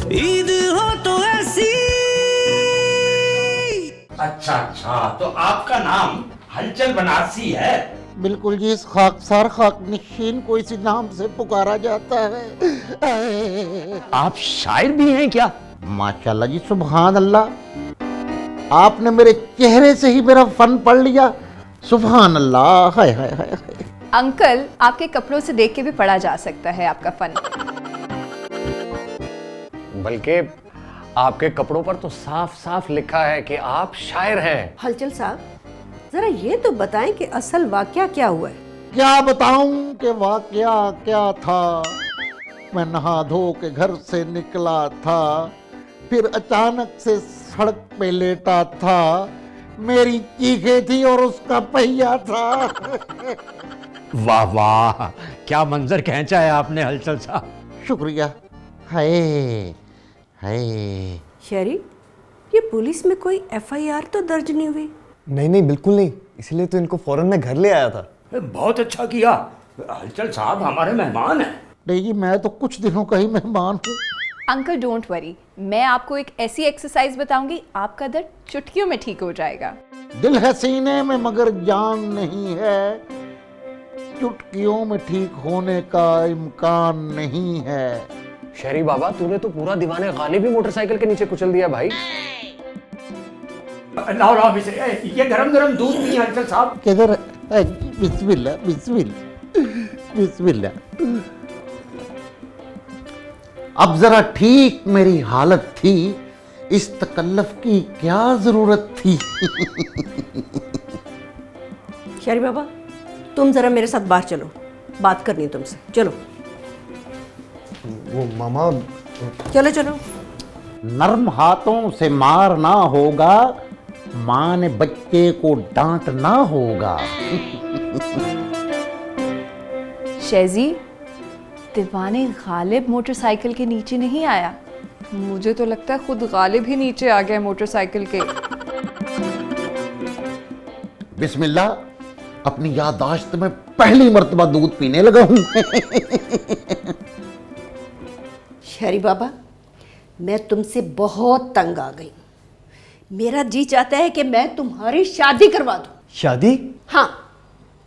ईद हो तो ऐसी। अच्छा, तो आपका नाम हलचल बनारसी है? बिल्कुल जी, इस खाकसार खाकनशीन को इसी नाम से पुकारा जाता है। आप शायर भी हैं क्या? माशाल्लाह जी, सुभान अल्लाह। आपने मेरे चेहरे से ही मेरा फन पढ़ लिया। सुभान अल्लाह। हाय हाय हाय हाय। अंकल, आपके कपड़ों से देख के भी पढ़ा जा सकता है आपका फन। बल्कि आपके कपड़ों पर तो साफ साफ लिखा है कि आप शायर हैं। हलचल साहब, जरा ये तो बताएं कि असल वाकया क्या हुआ है। क्या बताऊं कि वाकया क्या था। मैं नहा धो के घर से निकला था, फिर अचानक से सड़क पे लेटा था। मेरी चीखें थी और उसका पहिया था। वाह वाह, क्या मंजर खींचा है आपने हलचल साहब। शुक्रिया। हाय हाय। शेरी, ये पुलिस में कोई एफआईआर तो दर्ज नहीं हुई? नहीं बिल्कुल नहीं, इसलिए तो इनको फौरन मैं घर ले आया था। बहुत अच्छा किया। हलचल साहब हमारे मेहमान हैं। नहीं जी, मैं तो कुछ दिनों का ही मेहमान हूँ। अंकल डोंट वरी, मैं आपको एक ऐसी एक्सरसाइज बताऊंगी, आपका दर्द चुटकियों में ठीक हो जाएगा। दिल है सीने में मगर जान नहीं है, चुटकियों में ठीक होने का इम्कान नहीं है। शहरी बाबा, तूने तो पूरा दीवाने गालिब भी मोटरसाइकिल के नीचे कुचल दिया भाई। लाओ ये गरम गरम दूध पिए हलचल साहब। किधर? बिस्मिल्लाह बिस्मिल्लाह बिस्मिल्लाह। अब जरा ठीक मेरी हालत थी, इस तकल्लुफ की क्या जरूरत थी। शेरी बाबा, तुम जरा मेरे साथ बाहर चलो, बात करनी है तुमसे। चलो वो मामा, चलो चलो। नर्म हाथों से मारना होगा, मां ने बच्चे को डांटना होगा। शेजी, दीवाने गालिब मोटरसाइकिल के नीचे नहीं आया, मुझे तो लगता है खुद गालिब ही नीचे आ गया मोटरसाइकिल के। बिस्मिल्लाह, अपनी याददाश्त में पहली मर्तबा दूध पीने लगा हूं। शेरी बाबा, मैं तुमसे बहुत तंग आ गई। मेरा जी चाहता है कि मैं तुम्हारी शादी करवा दूं। शादी? हाँ,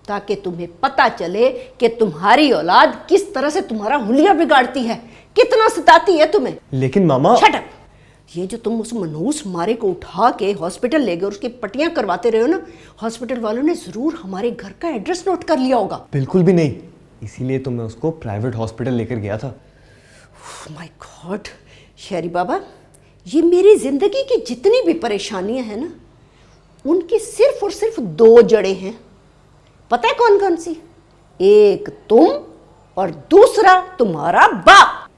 ताकि तुम्हें पता चले कि तुम्हारी औलाद किस तरह से तुम्हारा हुलिया बिगाड़ती है, कितना सताती है तुम्हें। लेकिन मामा। Shut up. ये जो तुम उस मनहूस मारे को उठा के हॉस्पिटल ले गए और उसकी पट्टियां करवाते रहे हो ना, हॉस्पिटल वालों ने जरूर हमारे घर का एड्रेस नोट कर लिया होगा। बिल्कुल भी नहीं, इसीलिए तो मैं उसको प्राइवेट हॉस्पिटल लेकर गया था। माय गॉड, शेरी बाबा, ये मेरी जिंदगी की जितनी भी परेशानियां हैं ना, उनकी सिर्फ और सिर्फ दो जड़ें हैं। पता है कौन कौन सी? एक तुम और दूसरा तुम्हारा बाप।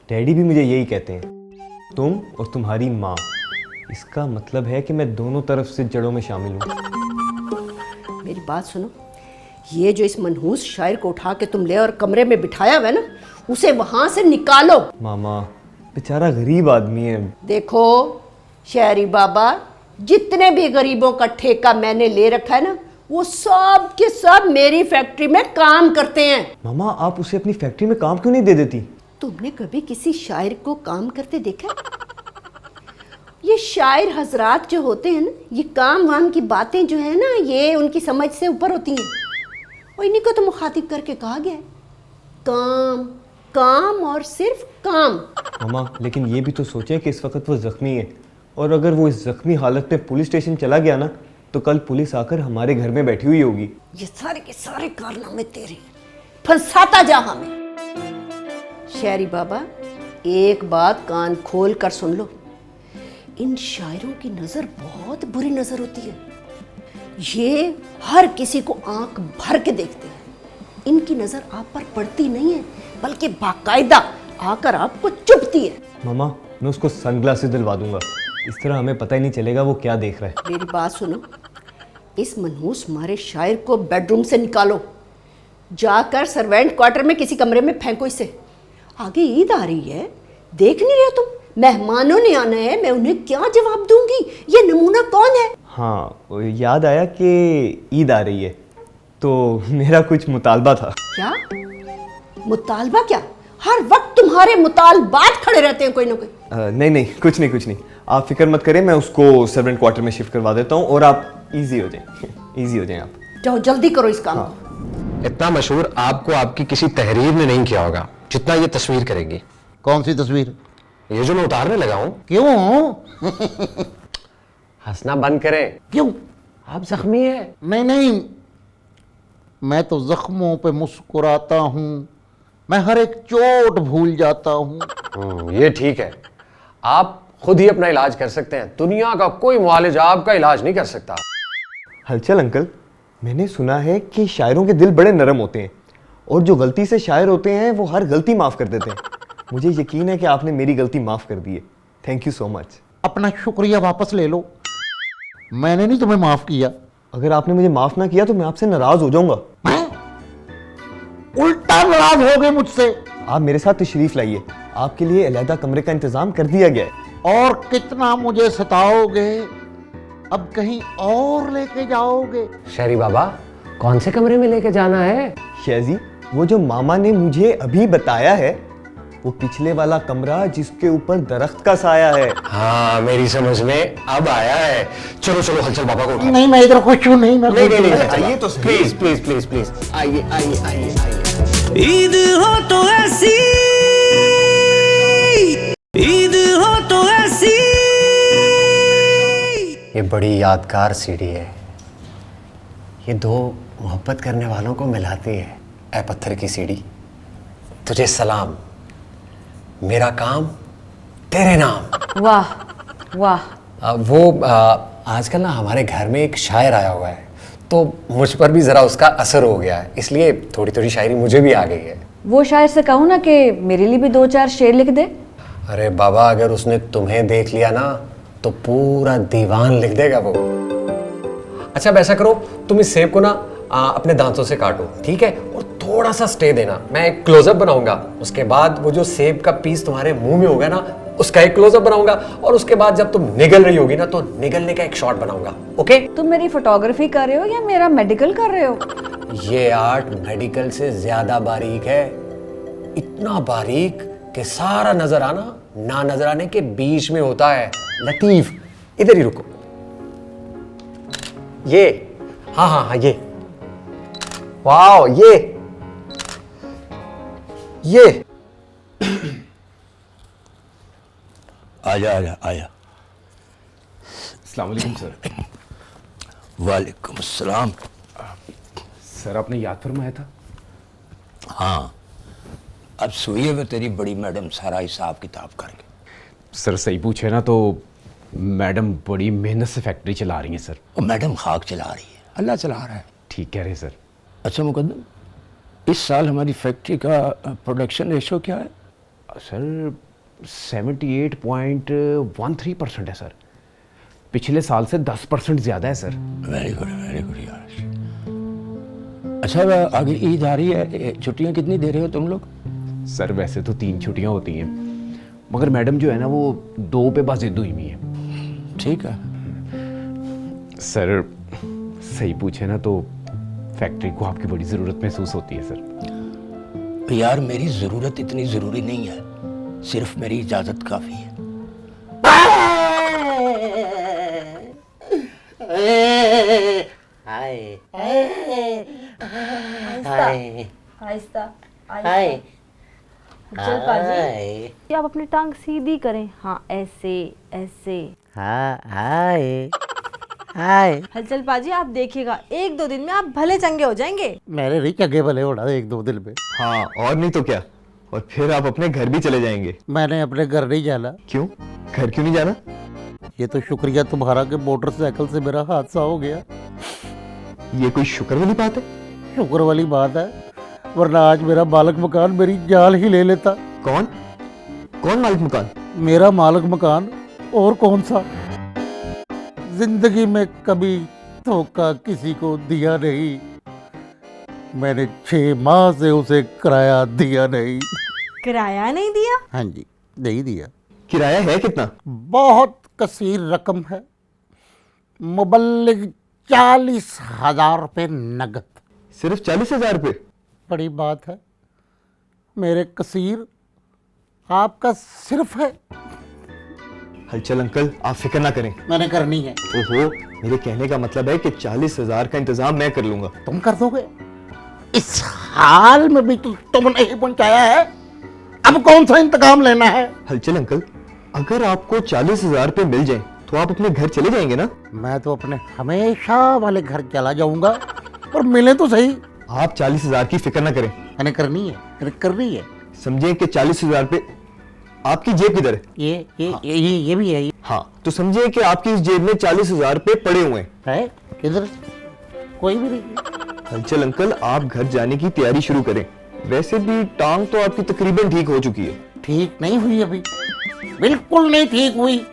डैडी भी मुझे यही कहते हैं, तुम और तुम्हारी माँ। इसका मतलब है कि मैं दोनों तरफ से जड़ों में शामिल हूँ। मेरी बात सुनो, ये जो इस मनहूस शायर को उठा के तुम ले और कमरे में बिठाया हुआ है ना, उसे वहां से निकालो। मामा, बेचारा गरीब आदमी है। देखो शेरी बाबा, जितने भी गरीबों का ठेका मैंने ले रखा है ना, वो सब के सब मेरी फैक्ट्री में काम करते हैं। मामा, आप उसे अपनी फैक्ट्री में काम क्यों नहीं दे देती? तुमने कभी किसी शायर को काम करते देखा? ये शायर हजरात जो होते हैं ना, ये काम वाम की बातें जो है ना, ये उनकी समझ से ऊपर होती हैं। और इन्हीं को तो मुखातिब करके कहा गया है, काम काम और सिर्फ काम। मामा, लेकिन ये भी तो सोचें कि इस वक्त वो जख्मी है, और अगर वो इस जख्मी हालत में पुलिस स्टेशन चला गया ना, तो कल पुलिस आकर हमारे घर में बैठी हुई होगी। ये सारे के सारे कारनामे तेरे, फंसाता जा हमें। शेरी बाबा, एक बात कान खोल कर सुन लो, इन शायरों की नज़र बहुत बुरी नज़र होती है। ये हर किसी को आंख भर के देखते हैं। इनकी नज़र आप पर पड़ती नहीं है, बल्कि बाकायदा आकर आपको चुभती है। मामा, मैं उसको सनग्लासेस दिलवा दूंगा, इस तरह हमें पता ही नहीं चलेगा वो क्या देख रहा है। मेरी बात सुनो, इस मनहूस मारे शायर को बेडरूम से निकालो, जाकर सर्वेंट क्वार्टर में किसी कमरे में फेंको इसे। आगे ईद आ रही है, देख नहीं रहे तुम? मेहमानों ने आना है, मैं उन्हें क्या जवाब दूंगी? ये नमूना कौन है? हाँ, याद आया कि ईद आ रही है, तो मेरा कुछ मुतालबा था। क्या मुतालबा? क्या? हर वक्त तुम्हारे मुतालबात खड़े रहते हैं कोई ना कोई। नहीं नहीं, कुछ नहीं कुछ नहीं, आप फिक्र मत करें, मैं उसको सर्वेंट क्वार्टर में शिफ्ट करवा देता हूँ और आप इजी हो जाएं, इजी हो जाएं आप। जाओ जल्दी करो इस काम को। इतना मशहूर आपको आपकी किसी तहरीर ने नहीं किया होगा जितना ये तस्वीर करेगी। कौन सी तस्वीर? ये जो मैं उतारने लगा हूं। क्यों? हंसना बंद करें। क्यों? आप जख्मी हैं। नहीं नहीं, मैं तो जख्मों पे मुस्कुराता हूँ, मैं हर एक चोट भूल जाता हूँ। ये ठीक है, आप खुद ही अपना इलाज कर सकते हैं, दुनिया का कोई मुआलिज आपका इलाज नहीं कर सकता। हलचल अंकल, मैंने सुना है कि शायरों के दिल बड़े नरम होते हैं और जो गलती से शायर होते हैं वो हर गलती माफ कर देते हैं। मुझे यकीन है कि आपने मेरी गलती माफ कर दी है। Thank you so much. अपना शुक्रिया वापस ले लो, मैंने नहीं तुम्हें माफ किया। अगर आपने मुझे माफ ना किया तो मैं आपसे नाराज हो जाऊंगा। मैं? उल्टा नाराज हो गए मुझसे। आप मेरे साथ तशरीफ लाइए, आपके लिए अलहदा कमरे का इंतजाम कर दिया गया है। और कितना मुझे सताओगे? अब कहीं और लेके जाओगे? शहरी बाबा, कौन से कमरे में लेके जाना है? शेजी, वो जो मामा ने मुझे अभी बताया है वो पिछले वाला कमरा जिसके ऊपर दरख्त का साया है। हाँ, मेरी समझ में अब आया है। चलो चलो हलचल बाबा को उठाओ। नहीं, मैं इधर खुश हूँ। नहीं, मैं खुश हूँ। आइए तो प्लीज प्लीज प्लीज प्लीज आइए आइए आइए आइए। ईद हो तो ऐसी, ईद हो तो ऐसी। ये बड़ी यादगार सीढ़ी है, ये दो मोहब्बत करने वालों को मिलाती है। ऐ पत्थर की सीढ़ी, तुझे सलाम, मेरा काम तेरे नाम। वाह वाह। आजकल ना हमारे घर में एक शायर आया हुआ है, तो मुझ पर भी ज़रा उसका असर हो गया है, इसलिए थोड़ी थोड़ी शायरी मुझे भी आ गई है। वो शायर से कहूँ ना कि मेरे लिए भी 2-4 शेर लिख दे। अरे बाबा, अगर उसने तुम्हें देख लिया ना तो पूरा दीवान लिख देगा वो। अच्छा, अब ऐसा करो, तुम इस सेब को ना अपने दांतों से काटो, ठीक है, और थोड़ा सा स्टे देना। मैं एक क्लोजअप बनाऊंगा, उसके बाद वो जो सेब का पीस तुम्हारे मुंह में होगा ना उसका एक क्लोजअप बनाऊंगा, और उसके बाद जब तुम निगल रही होगी ना तो निगलने का एक शॉट बनाऊंगा। ओके? तुम मेरी फोटोग्राफी कर रहे हो या मेरा मेडिकल कर रहे हो? ये आर्ट मेडिकल से ज्यादा बारीक है, इतना बारीक कि सारा नजर आना ना नजर आने के बीच में होता है। लतीफ, इधर ही रुको। ये, हाँ हाँ हाँ, ये, वाओ, ये आजा आजा आजा। अस्सलाम वालेकुम सर। वालेकुम अस्सलाम। सर, आपने याद फरमाया था? हाँ, अब सोइए वे तेरी बड़ी मैडम सारा हिसाब किताब करके। सर सही पूछे ना तो मैडम बड़ी मेहनत से फैक्ट्री चला रही हैं सर। और मैडम खाक चला रही है, अल्लाह चला रहा है। ठीक कह रहे हैं सर। अच्छा मुकद्दम, इस साल हमारी फैक्ट्री का प्रोडक्शन रेशो क्या है? सर 78.13% है सर, पिछले साल से 10% ज़्यादा है सर। वेरी गुड यार। अच्छा, आगे ईद आ रही है, छुट्टियां कितनी दे रहे हो तुम लोग? सर वैसे तो 3 छुट्टियां होती हैं, मगर मैडम जो है ना वो 2 पे बस जिद हुई हुई है। ठीक है सर, सही पूछे ना तो फैक्ट्री को आपकी बड़ी ज़रूरत महसूस होती है सर। यार, मेरी ज़रूरत इतनी ज़रूरी नहीं है, सिर्फ मेरी इजाज़त काफ़ी है। आहिस्ता चल पाजी, आप अपनी टांग सीधी करें। हाँ, ऐसे ऐसे। हाय। हलचल पाजी, आप देखिएगा 1-2 दिन में आप भले चंगे हो जाएंगे। मेरे नहीं चंगे भले होना 1-2 दिन में। हाँ, और नहीं तो क्या, और फिर आप अपने घर भी चले जाएंगे। मैंने अपने घर नहीं जाना। क्यों? घर क्यों नहीं जाना? ये तो शुक्रिया तुम्हारा कि मोटरसाइकिल से मेरा हादसा हो गया। ये कोई शुक्र वाली बात है? शुक्र वाली बात है, वरना आज मेरा मालिक मकान मेरी जान ही ले लेता। कौन मालिक मकान? मेरा मालिक मकान, और कौन सा। जिंदगी में कभी धोखा किसी को दिया नहीं, मैंने 6 माह से उसे किराया दिया नहीं। किराया नहीं दिया? हाँ जी, नहीं दिया। किराया है कितना? बहुत कसीर रकम है, मुबल्लिग 40,000 रुपये नगद। सिर्फ 40,000 रुपये? बड़ी बात है, मेरे कसीर आपका सिर्फ है। हलचल अंकल, आप फिक्र ना करें। मैंने करनी है। ओहो, मेरे कहने का मतलब है कि 40,000 का इंतजाम मैं कर लूंगा। तुम कर दोगे? इस हाल में भी तुम नहीं पहुंचाया है, अब कौन सा इंतकाम लेना है? हलचल अंकल, अगर आपको 40,000 रुपये मिल जाए तो आप अपने घर चले जाएंगे ना? मैं तो अपने हमेशा वाले घर चला जाऊंगा, और मिले तो सही। आप 40,000 की फिक्र ना करें। मैंने करनी है, मैंने करनी है। समझे कि 40,000 रुपये आपकी जेब किधर है? ये भी है। हाँ, तो समझे कि आपकी इस जेब में 40,000 रुपये पड़े हुए हैं। है किधर? कोई भी नहीं। हलचल अंकल, आप घर जाने की तैयारी शुरू करें। वैसे भी टांग तो आपकी तकरीबन ठीक हो चुकी है। ठीक नहीं हुई अभी, बिल्कुल नहीं ठीक हुई,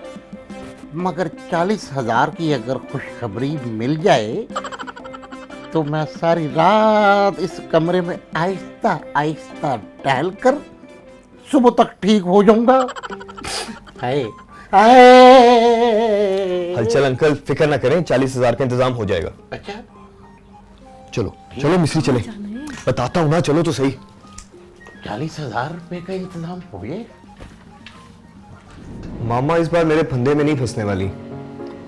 मगर 40,000 की अगर खुशखबरी मिल जाए तो मैं सारी रात इस कमरे में आहिस्ता आहिस्ता टहलकर सुबह तक ठीक हो जाऊंगा। हलचल अंकल, फिक्र ना करें, 40,000 का इंतजाम हो जाएगा। अच्छा, चलो चलो मिस्री, चले, बताता हूँ ना, चलो तो सही। 40,000 रुपए का इंतजाम हो गया। मामा इस बार मेरे फंदे में नहीं फंसने वाली,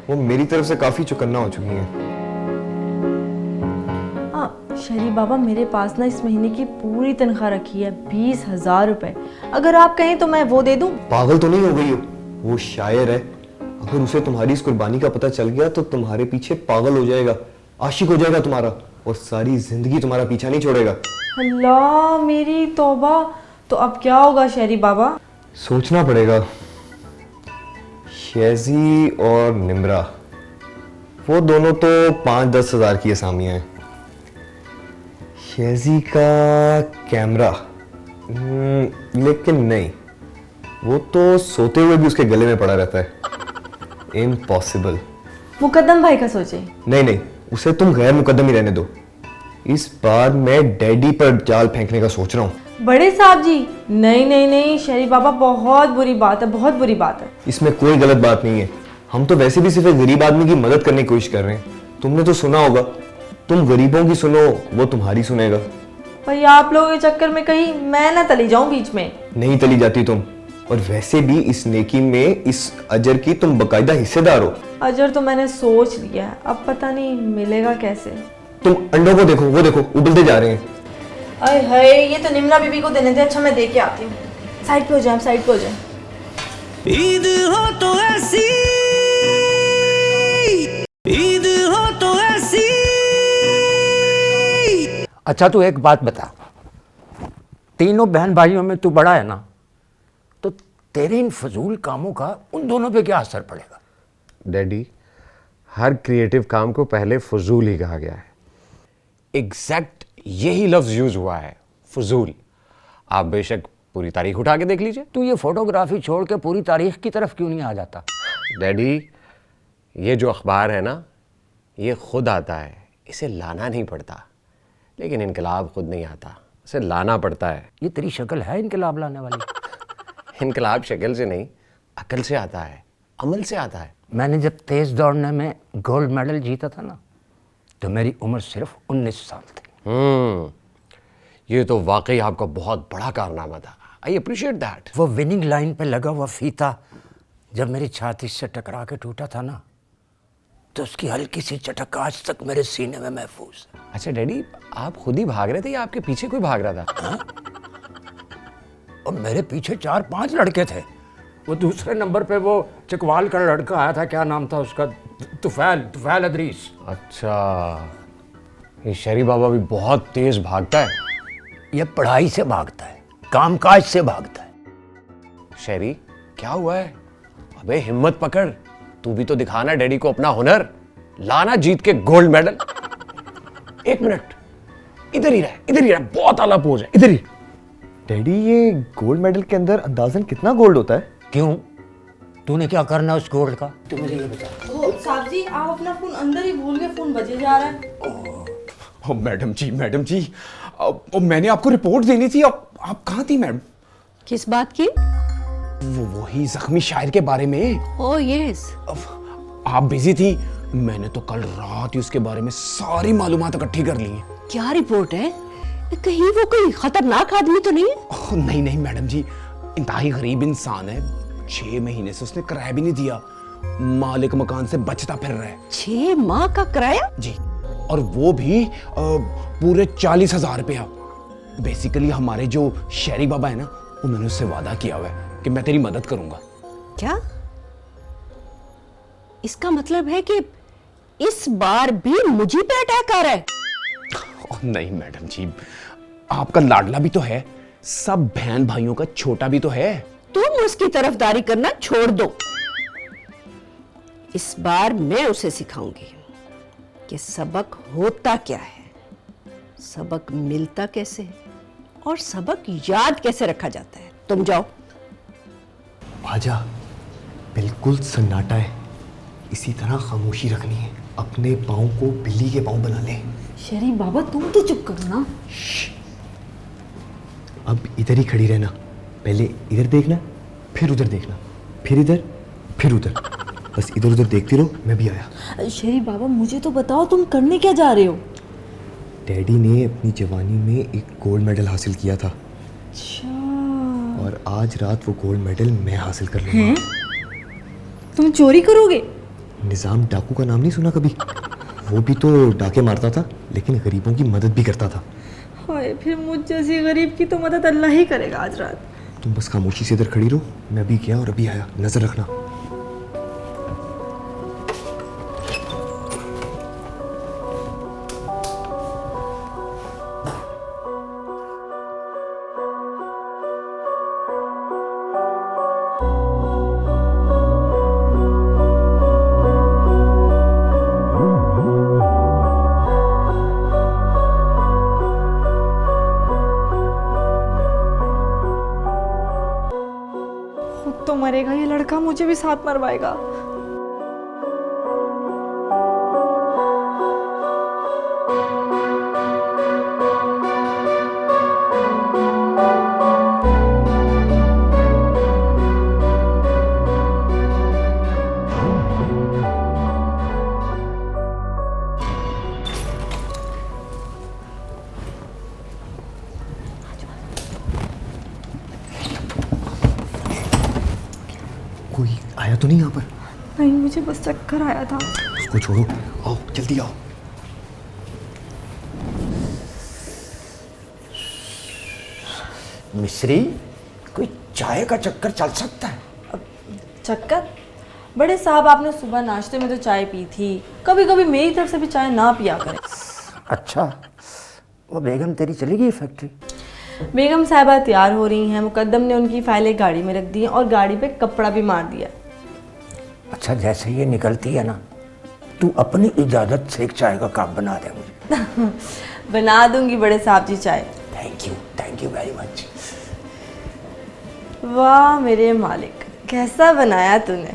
वो मेरी तरफ से काफी चुकन्ना हो चुकी हैं। हाँ शहरी बाबा, मेरे पास ना इस महीने की पूरी तनख्वाह रखी है 20,000 रुपए। अगर आप कहें तो मैं वो दे दूं। पागल तो नहीं हो गई हो? वो शायर है, अगर उसे तुम्हारी इस कुर्बानी का पता चल गया तो तुम्हारे पीछे पागल हो जाएगा, आशिक हो जाएगा तुम्हारा, और सारी जिंदगी तुम्हारा पीछा नहीं छोड़ेगा। अल्लाह मेरी तौबा, तो अब क्या होगा शहरी बाबा? सोचना पड़ेगा। शेजी और निम्रा, वो दोनों तो 5-10 हजार की असामियां हैं। शेजी का कैमरा, लेकिन नहीं, वो तो सोते हुए भी उसके गले में पड़ा रहता है। इम्पॉसिबल। मुकद्दम भाई का सोचे। नहीं, उसे तुम गैर मुकद्दम ही रहने दो। इस बार मैं डैडी पर जाल फेंकने का सोच रहा हूँ। बड़े साहब जी, नहीं शहरी बाबा, बहुत बुरी बात है, बहुत बुरी बात है। इसमें कोई गलत बात नहीं है, हम तो वैसे भी सिर्फ एक गरीब आदमी की मदद करने की कोशिश कर रहे हैं। तुमने तो सुना होगा, तुम गरीबों की सुनो, वो तुम्हारी सुनेगा। भाई आप लोगों के चक्कर में कहीं मैं ना तली जाऊं बीच में। नहीं तली जाती तुम, और वैसे भी इस नेकी में, इस अजर की तुम बकायदा हिस्सेदार हो। अजर तो मैंने सोच लिया है, अब पता नहीं मिलेगा कैसे। तुम अंडों को देखो, वो देखो उबलते जा रहे हैं। अरे हाय, ये तो निम्रा बीबी को देने थे। अच्छा मैं दे के आती हूँ। साइड पे हो जाए, साइड पे हो जाए। ईद हो तो ऐसी, ईद हो तो ऐसी। अच्छा तू एक बात बता, तीनों बहन भाइयों में तू बड़ा है ना, तो तेरे इन फजूल कामों का उन दोनों पे क्या असर पड़ेगा? डैडी, हर क्रिएटिव काम को पहले फजूल ही कहा गया है। एग्जैक्ट यही लफ्ज यूज हुआ है, फजूल। आप बेशक पूरी तारीख उठा के देख लीजिए, तू ये फोटोग्राफी छोड़ के पूरी तारीख की तरफ क्यों नहीं आ जाता? डैडी, ये जो अखबार है ना, ये खुद आता है, इसे लाना नहीं पड़ता। लेकिन इनकलाब खुद नहीं आता, इसे लाना पड़ता है। ये तेरी शक्ल है इनकलाब लाने वाली? इनकलाब शक्ल से नहीं, अकल से आता है, अमल से आता है। मैंने जब तेज दौड़ने में गोल्ड मेडल जीता था ना, तो मेरी उम्र सिर्फ 19 साल थी। ये तो वाकई आपका बहुत बड़ा कारनामा था। I appreciate that. वो विनिंग लाइन पे लगा हुआ फीता जब मेरी छाती से टकरा के टूटा था ना, तो उसकी हल्की सी चटक आज तक मेरे सीने में महफूज है। अच्छा डैडी, आप खुद ही भाग रहे थे या आपके पीछे कोई भाग रहा था? और मेरे पीछे 4-5 लड़के थे। वो दूसरे नंबर पे वो चकवाल का लड़का आया था, क्या नाम था उसका? तुफैल अदरीस। अच्छा, ये शहरी बाबा भी बहुत तेज भागता है। ये पढ़ाई से भागता है, कामकाज से भागता है। शहरी, क्या हुआ है? अबे हिम्मत पकड़, तू भी तो दिखाना डैडी को अपना हुनर, लाना जीत के गोल्ड मेडल। 1 मिनट, इधर ही रह, बहुत आला पोज है, इधर ही। डैडी, ये गोल्ड मेडल के अंदर अंदाजन कितना गोल्ड होता है? क्यों, तूने क्या करना है उस गोल्ड का? तू मुझे ये बता। ओ साहब जी, आप अपना फोन अंदर ही भूल गए, फोन बजे जा रहा है। ओ मैडम जी, मैंने आपको रिपोर्ट देनी थी, आप कहाँ थी मैडम? किस बात की? वही जख्मी शायर के बारे में। Oh yes. आप बिजी थी, मैंने तो कल रात ही उसके बारे में सारी मालूमात इकट्ठी कर ली हैं। क्या रिपोर्ट है? कहीं वो कोई खतरनाक आदमी तो नहीं है? ओह, नहीं नहीं मैडम जी, इंतहाई गरीब इंसान है। 6 महीने से उसने किराया भी नहीं दिया, मालिक मकान से बचता फिर रहा है 6 माह का किराया? जी, और वो भी पूरे 40,000 रुपया। बेसिकली हमारे जो शहरी बाबा है ना, उन्होंने उससे वादा किया हुआ है कि मैं तेरी मदद करूंगा। क्या इसका मतलब है कि इस बार भी मुझे पे अटैक आ रहा है? ओह, नहीं मैडम जी, आपका लाडला भी तो है, सब बहन भाइयों का छोटा भी तो है। तुम उसकी तरफदारी करना छोड़ दो। इस बार मैं उसे सिखाऊंगी कि सबक होता क्या है, सबक मिलता कैसे है और सबक याद कैसे रखा जाता है। तुम जाओ। आजा, बिल्कुल सन्नाटा है, इसी तरह खामोशी रखनी है। अपने पाँव को बिल्ली के पाँव बना ले। शहरी बाबा तुम तो चुप करो ना। अब इधर ही खड़ी रहना, पहले इधर देखना, फिर उधर देखना, फिर इधर, फिर उधर, बस इधर उधर देखती रहो। मैं भी आया। शहरी बाबा मुझे तो बताओ तुम करने क्या जा रहे हो? डैडी ने अपनी जवानी में एक गोल्ड मेडल हासिल किया था। अच्छा, और आज रात वो गोल्ड मेडल मैं हासिल कर लूंगा। तुम चोरी करोगे? निज़ाम डाकू का नाम नहीं सुना कभी? वो भी तो डाके मारता था, लेकिन गरीबों की मदद भी करता था। हाय, फिर मुझ जैसी गरीब की तो मदद अल्लाह ही करेगा आज रात। तुम बस खामोशी से इधर खड़ी रहो, मैं अभी गया और अभी आया, नजर रखना। खुद तो मरेगा ये लड़का, मुझे भी साथ मरवाएगा। कोई आया तो नहीं यहाँ पर? नहीं, मुझे बस चक्कर आया था। उसको छोड़ो, आओ जल्दी आओ। मिश्री, कोई चाय का चक्कर चल सकता है? चक्कर? बड़े साहब, आपने सुबह नाश्ते में तो चाय पी थी, कभी कभी मेरी तरफ से भी चाय ना पिया करें। अच्छा, वो बेगम तेरी चली गई फैक्ट्री? बेगम साहिबा तैयार हो रही हैं, मुकद्दम ने उनकी फाइलें गाड़ी में रख दी हैं और गाड़ी पे कपड़ा भी मार दिया। अच्छा, जैसे ये निकलती है ना, तू अपनी इजाजत से एक चाय का कप बना दे मुझे। बना दूंगी बड़े साहब जी चाय। Thank you very much. वाह मेरे मालिक, कैसा बनाया तूने।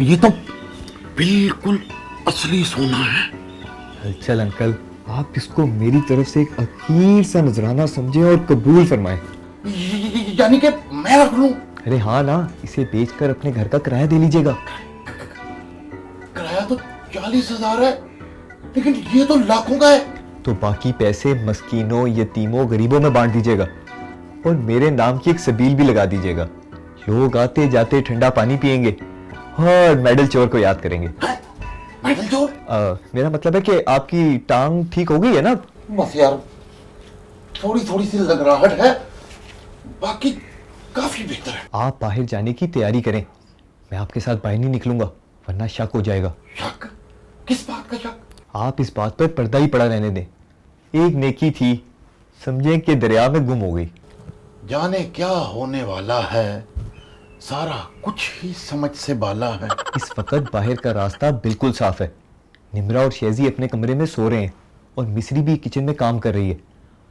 ये तो बिल्कुल असली सोना है। चल अंकल, आप इसको मेरी तरफ से एक अखीर सा नजराना समझे और कबूल फरमाएं। यानी कि मैं रख लूं? अरे हाँ ना, इसे बेचकर अपने घर का किराया दे लीजिएगा। किराया तो 40,000 है, लेकिन ये तो लाखों का है। तो बाकी पैसे मस्कीनों, यतीमों, गरीबों में बांट दीजिएगा और मेरे नाम की एक सबील भी लगा दीजिएगा। लोग आते जाते ठंडा पानी पिएंगे और मेडल चोर को याद करेंगे। मेडल चोर? मेरा मतलब है कि आपकी टांग ठीक हो गई है ना? बस यार, थोड़ी थोड़ी सी लंगड़ाहट है, बाकी काफी बेहतर है। आप बाहर जाने की तैयारी करें, मैं आपके साथ बाहर नहीं निकलूंगा वरना शक हो जाएगा। शक? किस बात का शक? आप इस बात पर पर्दा ही पड़ा रहने दें। एक नेकी थी, समझें कि दरिया में गुम हो गई। जाने क्या होने वाला है, सारा कुछ ही समझ से बाला है। इस वक्त बाहर का रास्ता बिल्कुल साफ है। निमरा और शेजी अपने कमरे में सो रहे हैं और मिस्री भी किचन में काम कर रही है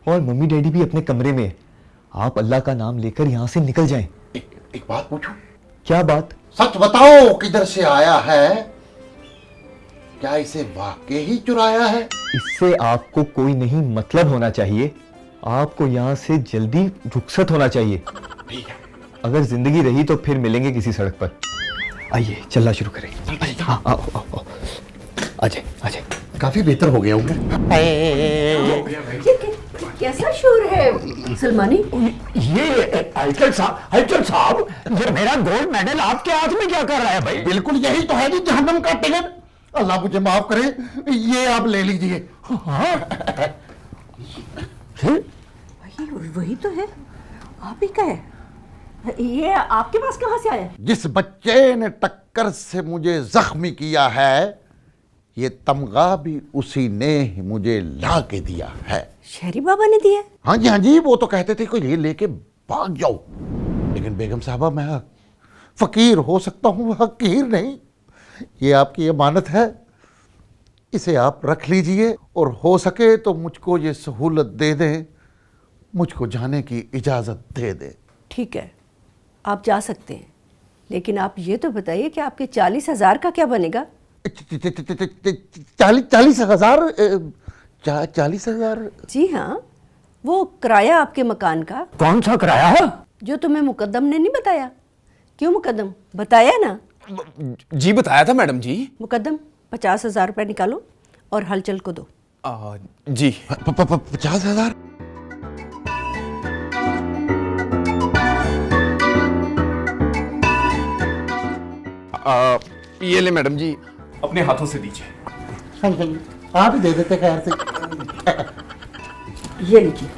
और मम्मी डैडी भी अपने कमरे में है। आप अल्लाह का नाम लेकर यहाँ से निकल जाएं। एक बात पूछूं? क्या बात? सच बताओ, किधर से आया है? क्या इसे वाकई ही चुराया है? इससे आपको कोई नहीं मतलब होना चाहिए। आपको यहाँ से जल्दी रुखसत होना चाहिए। ठीक है। अगर जिंदगी रही तो फिर मिलेंगे किसी सड़क पर। आइए चलना शुरू करें। हाँ, आओ आओ आओ अजय अजय काफी बेहतर हो गया हूँ कैसा शोर है सलमानी? ये हलचल साहब ये मेरा गोल्ड मेडल आपके हाथ में क्या कर रहा है भाई? बिल्कुल यही तो है जी जहन्नम का टिकट। अल्लाह मुझे माफ करे, ये आप ले लीजिए। वही तो है, आप ही का है। ये आपके पास कहाँ से आया? जिस बच्चे ने टक्कर से मुझे जख्मी किया है, ये तमगा भी उसी ने ही मुझे ला के दिया है। शहरी बाबा ने दिया? हाँ जी, वो तो कहते थे कि ये लेके भाग जाओ, लेकिन बेगम साहबा मैं फकीर हो सकता हूँ, हकीर नहीं। ये आपकी अमानत है, इसे आप रख लीजिए और हो सके तो मुझको ये सहूलत दे दें, मुझको जाने की इजाज़त दे दें। ठीक है, आप जा सकते हैं, लेकिन आप ये तो बताइए कि आपके 40,000 का क्या बनेगा? 40,000? 40,000? जी हाँ, वो किराया आपके मकान का। कौन सा किराया? जो तुम्हें मुकद्दम ने नहीं बताया। क्यों मुकद्दम? बताया ना? जी बताया था मैडम जी। मुकद्दम 50,000 रुपये निकालो और हलचल को दो। जी 50,000? ये ले मैडम जी, अपने हाथों से दीजिए। आप ही दे देते खैर से। ये लीजिए,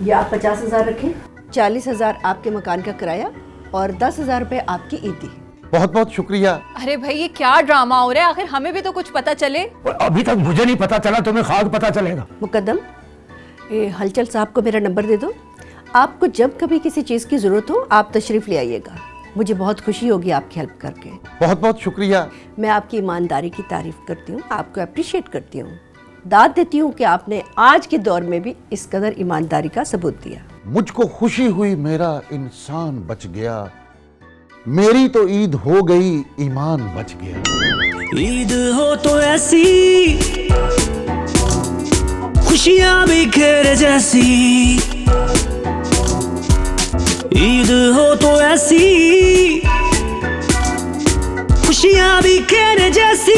ये आप 50,000 रखें, 40,000 आपके मकान का किराया और 10,000 रुपये आपकी ईदी। बहुत बहुत शुक्रिया। अरे भाई ये क्या ड्रामा हो रहा है, आखिर हमें भी तो कुछ पता चले। अभी तक मुझे नहीं पता चला, तुम्हें खास पता चलेगा। मुकद्दम, ये हलचल साहब को मेरा नंबर दे दो। आपको जब कभी किसी चीज़ की ज़रूरत हो आप तशरीफ़ ले आइएगा, मुझे बहुत खुशी होगी आपकी हेल्प करके। बहुत बहुत शुक्रिया। मैं आपकी ईमानदारी की तारीफ़ करती हूँ, आपको अप्रिशिएट करती हूँ, दाद देती हूँ कि आपने आज के दौर में भी इस कदर ईमानदारी का सबूत दिया। मुझको खुशी हुई मेरा इंसान बच गया, मेरी तो ईद हो गई, ईमान बच गया। ईद हो तो ऐसी, खुशियां बिखेर जैसी। ईद हो तो ऐसी, खुशियां बिखेर जैसी।